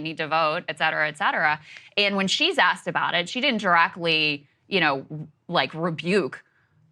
need to vote, et cetera, et cetera. And when she's asked about it, she didn't directly, like rebuke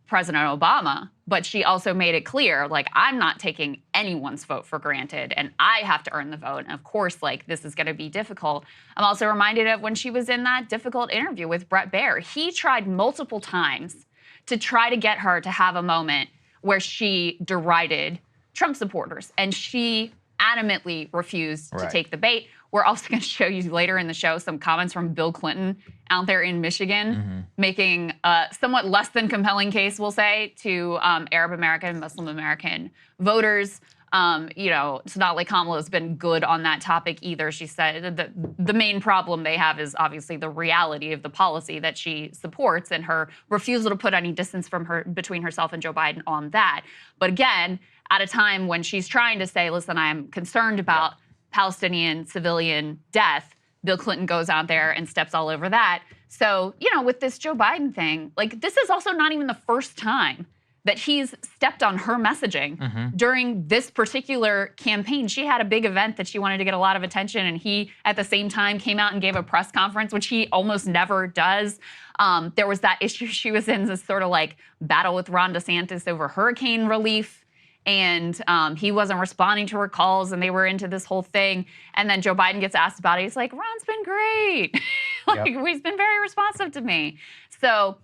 President Obama, but she also made it clear, like, I'm not taking anyone's vote for granted, and I have to earn the vote. And of course, like, this is going to be difficult. I'm also reminded of when she was in that difficult interview with Bret Baier. He tried multiple times to try to get her to have a moment where she derided Trump supporters, and she adamantly refused to take the bait. We're also going to show you later in the show some comments from Bill Clinton out there in Michigan, making a somewhat less than compelling case, we'll say, to Arab American, Muslim American voters. It's not like Kamala has been good on that topic either. She said that the main problem they have is obviously the reality of the policy that she supports and her refusal to put any distance between herself and Joe Biden on that. But again, at a time when she's trying to say, listen, I am concerned about Palestinian civilian death, Bill Clinton goes out there and steps all over that. So, with this Joe Biden thing, like, this is also not even the first time that he's stepped on her messaging during this particular campaign. She had a big event that she wanted to get a lot of attention, and he, at the same time, came out and gave a press conference, which he almost never does. There was that issue she was in, this sort of like battle with Ron DeSantis over hurricane relief. And he wasn't responding to her calls, and they were into this whole thing. And then Joe Biden gets asked about it. He's like, Ron's been great. He's been very responsive to me. So,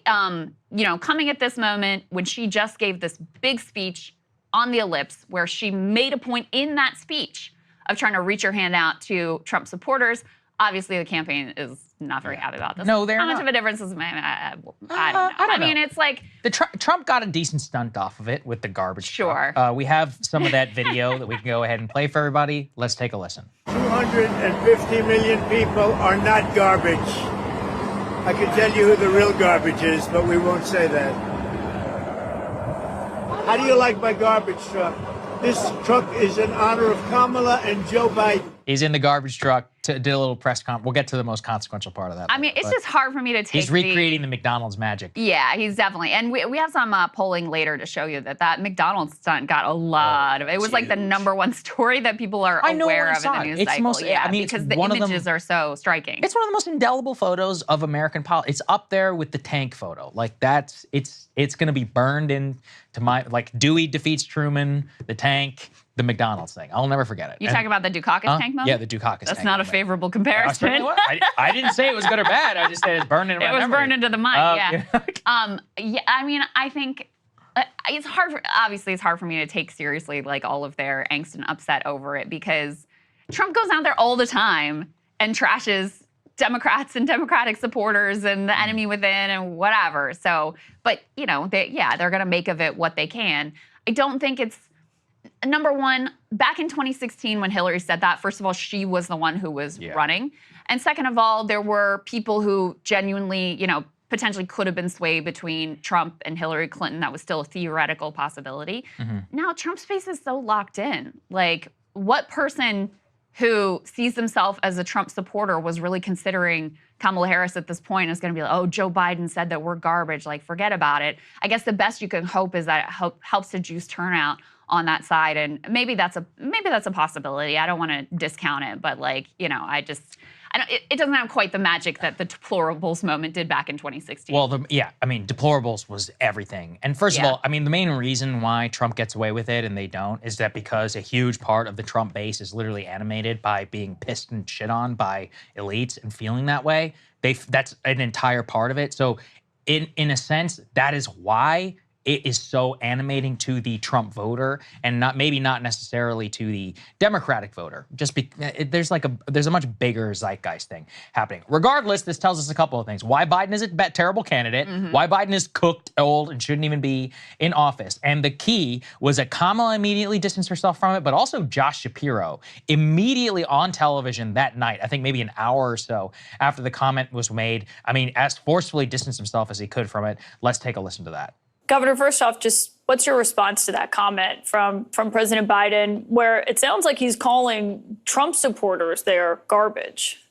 coming at this moment when she just gave this big speech on the ellipse where she made a point in that speech of trying to reach her hand out to Trump supporters, obviously the campaign is not very happy about this. No, they're not. How not. much of a difference is I don't know. I mean, it's like Trump got a decent stunt off of it with the garbage. Sure. Truck. We have some of that video that we can go ahead and play for everybody. Let's take a listen. 250 million people are not garbage. I can tell you who the real garbage is, but we won't say that. How do you like my garbage truck? This truck is in honor of Kamala and Joe Biden. He's in the garbage truck, did a little press conference. We'll get to the most consequential part of that. I mean, it's just hard for me to take. He's recreating the McDonald's magic. Yeah, he's definitely. And we have some polling later to show you that McDonald's stunt got a lot of. It was like the #1 story that people are aware of in the news cycle. Because the images are so striking. It's one of the most indelible photos of American politics. It's up there with the tank photo. Like it's going to be burned into my, like, Dewey defeats Truman, the tank, the McDonald's thing. I'll never forget it. You talking about the Dukakis tank moment? Yeah, the Dukakis tank. That's not a favorable comparison. I didn't say it was good or bad. I just said it's burned into my memory. It was burned into the mind, I mean, I think it's hard for me to take seriously, like, all of their angst and upset over it, because Trump goes out there all the time and trashes Democrats and Democratic supporters and the enemy within and whatever. So, but, they're going to make of it what they can. I don't think it's, number one, back in 2016 when Hillary said that, first of all, she was the one who was running. And second of all, there were people who genuinely, potentially could have been swayed between Trump and Hillary Clinton. That was still a theoretical possibility. Now Trump's space is so locked in. Like, what person who sees themselves as a Trump supporter was really considering Kamala Harris at this point is going to be like, oh, Joe Biden said that we're garbage, like, forget about it. I guess the best you can hope is that it helps to juice turnout on that side, and maybe that's a possibility. I don't want to discount it, but, like, it doesn't have quite the magic that the deplorables moment did back in 2016. Well, deplorables was everything. And first of all, I mean, the main reason why Trump gets away with it and they don't is that because a huge part of the Trump base is literally animated by being pissed and shit on by elites and feeling that way. That's an entire part of it. So in a sense, that is why it is so animating to the Trump voter and maybe not necessarily to the Democratic voter. There's a much bigger zeitgeist thing happening. Regardless, this tells us a couple of things. Why Biden is a terrible candidate, why Biden is cooked, old, and shouldn't even be in office. And the key was that Kamala immediately distanced herself from it, but also Josh Shapiro immediately on television that night, I think maybe an hour or so after the comment was made, as forcefully distanced himself as he could from it. Let's take a listen to that. Governor, first off, just what's your response to that comment from President Biden, where it sounds like he's calling Trump supporters there garbage?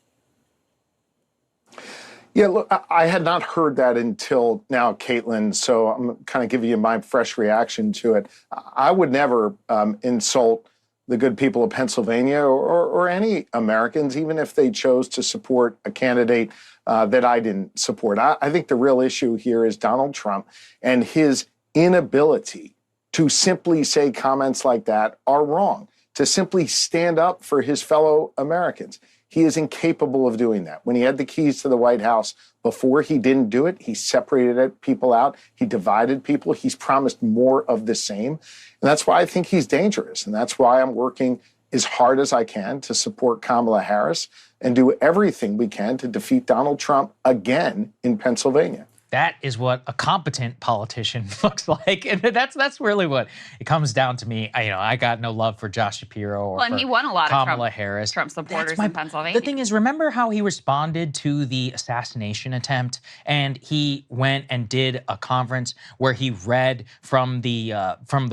Yeah, look, I had not heard that until now, Caitlin, so I'm kind of giving you my fresh reaction to it. I would never insult the good people of Pennsylvania or any Americans, even if they chose to support a candidate that I didn't support. I think the real issue here is Donald Trump and his inability to simply say comments like that are wrong, to simply stand up for his fellow Americans. He is incapable of doing that. When he had the keys to the White House, before he didn't do it, he separated people out. He divided people. He's promised more of the same. And that's why I think he's dangerous. And that's why I'm working as hard as I can to support Kamala Harris and do everything we can to defeat Donald Trump again in Pennsylvania. That is what a competent politician looks like, and that's really what it comes down to me. I got no love for Josh Shapiro or and he won a lot Kamala of Harris. Trump supporters in Pennsylvania. The thing is, remember how he responded to the assassination attempt, and he went and did a conference where he read from the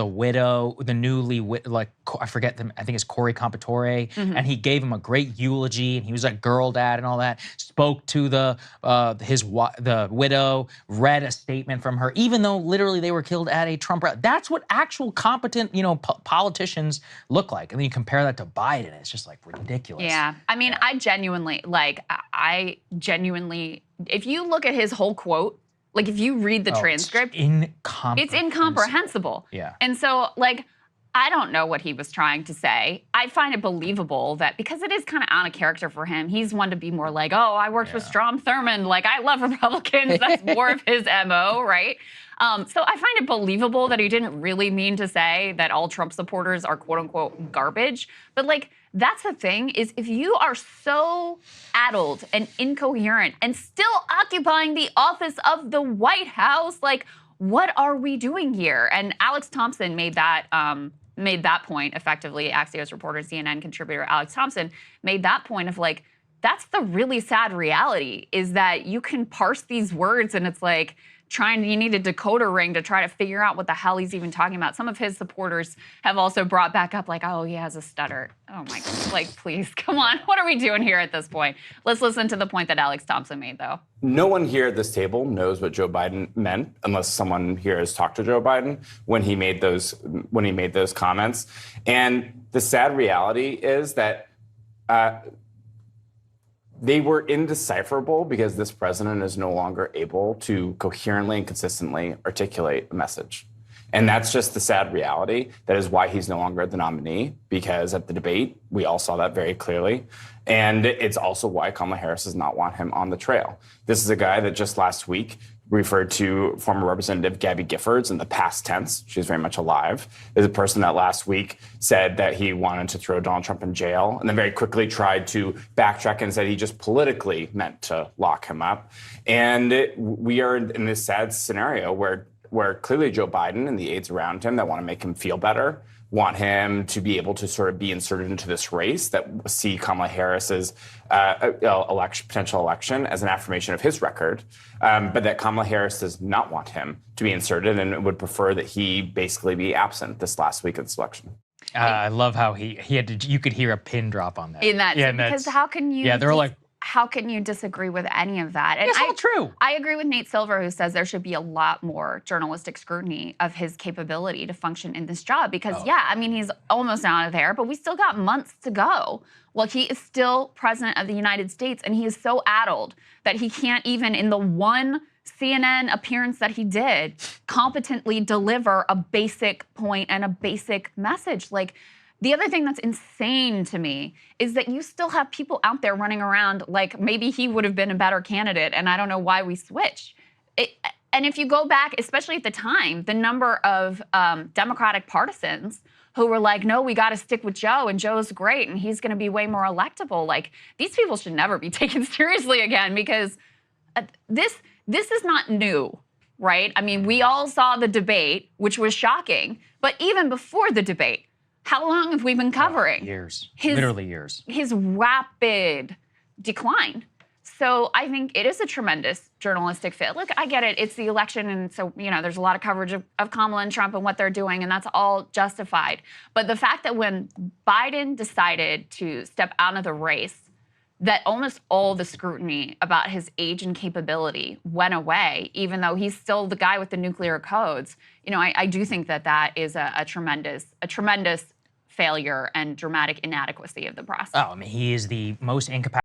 widow, the newly I forget them. I think it's Corey Compatore, and he gave him a great eulogy, and he was like girl dad and all that. Spoke to the widow. Read a statement from her, even though literally they were killed at a Trump rally. That's what actual competent, politicians look like. And then you compare that to Biden, it's just like ridiculous. Yeah. I mean, I genuinely, if you look at his whole quote, like if you read the transcript, it's incomprehensible. Yeah. And so, I don't know what he was trying to say. I find it believable that because it is kind of out of character for him, he's one to be more like, oh, I worked with Strom Thurmond. I love Republicans. That's more of his MO, right? So I find it believable that he didn't really mean to say that all Trump supporters are quote unquote garbage. But that's the thing is if you are so addled and incoherent and still occupying the office of the White House, what are we doing here? And Alex Thompson made that point effectively. Axios reporter, CNN contributor Alex Thompson made that point of that's the really sad reality is that you can parse these words and it's you need a decoder ring to try to figure out what the hell he's even talking about. Some of his supporters have also brought back up oh, he has a stutter. Oh my God, please, come on. What are we doing here at this point? Let's listen to the point that Alex Thompson made though. No one here at this table knows what Joe Biden meant, unless someone here has talked to Joe Biden when he made those comments. And the sad reality is that they were indecipherable because this president is no longer able to coherently and consistently articulate a message. And that's just the sad reality. That is why he's no longer the nominee, because at the debate, we all saw that very clearly. And it's also why Kamala Harris does not want him on the trail. This is a guy that just last week referred to former Representative Gabby Giffords in the past tense. She's very much alive. There's a person that last week said that he wanted to throw Donald Trump in jail and then very quickly tried to backtrack and said he just politically meant to lock him up. And we are in this sad scenario where clearly Joe Biden and the aides around him that want to make him feel better want him to be able to sort of be inserted into this race that see Kamala Harris's potential election as an affirmation of his record, but that Kamala Harris does not want him to be inserted and would prefer that he basically be absent this last week of this election. I love how he had to, you could hear a pin drop on that. Because how can you? Yeah, they're like, how can you disagree with any of that? And it's all true. I agree with Nate Silver, who says there should be a lot more journalistic scrutiny of his capability to function in this job. Because, he's almost out of there, but we still got months to go. Well, he is still president of the United States, and he is so addled that he can't even, in the one CNN appearance that he did, competently deliver a basic point and a basic message. The other thing that's insane to me is that you still have people out there running around like maybe he would have been a better candidate, and I don't know why we switched. And if you go back, especially at the time, the number of Democratic partisans who were like, no, we got to stick with Joe, and Joe's great, and he's going to be way more electable. These people should never be taken seriously again because this is not new, right? I mean, we all saw the debate, which was shocking, but even before the debate, how long have we been covering? Years, literally years. His rapid decline. So I think it is a tremendous journalistic fit. Look, I get it. It's the election, and so, there's a lot of coverage of Kamala and Trump and what they're doing, and that's all justified. But the fact that when Biden decided to step out of the race, that almost all the scrutiny about his age and capability went away, even though he's still the guy with the nuclear codes. I do think that is a tremendous failure and dramatic inadequacy of the process. Oh, I mean, he is the most incapacitated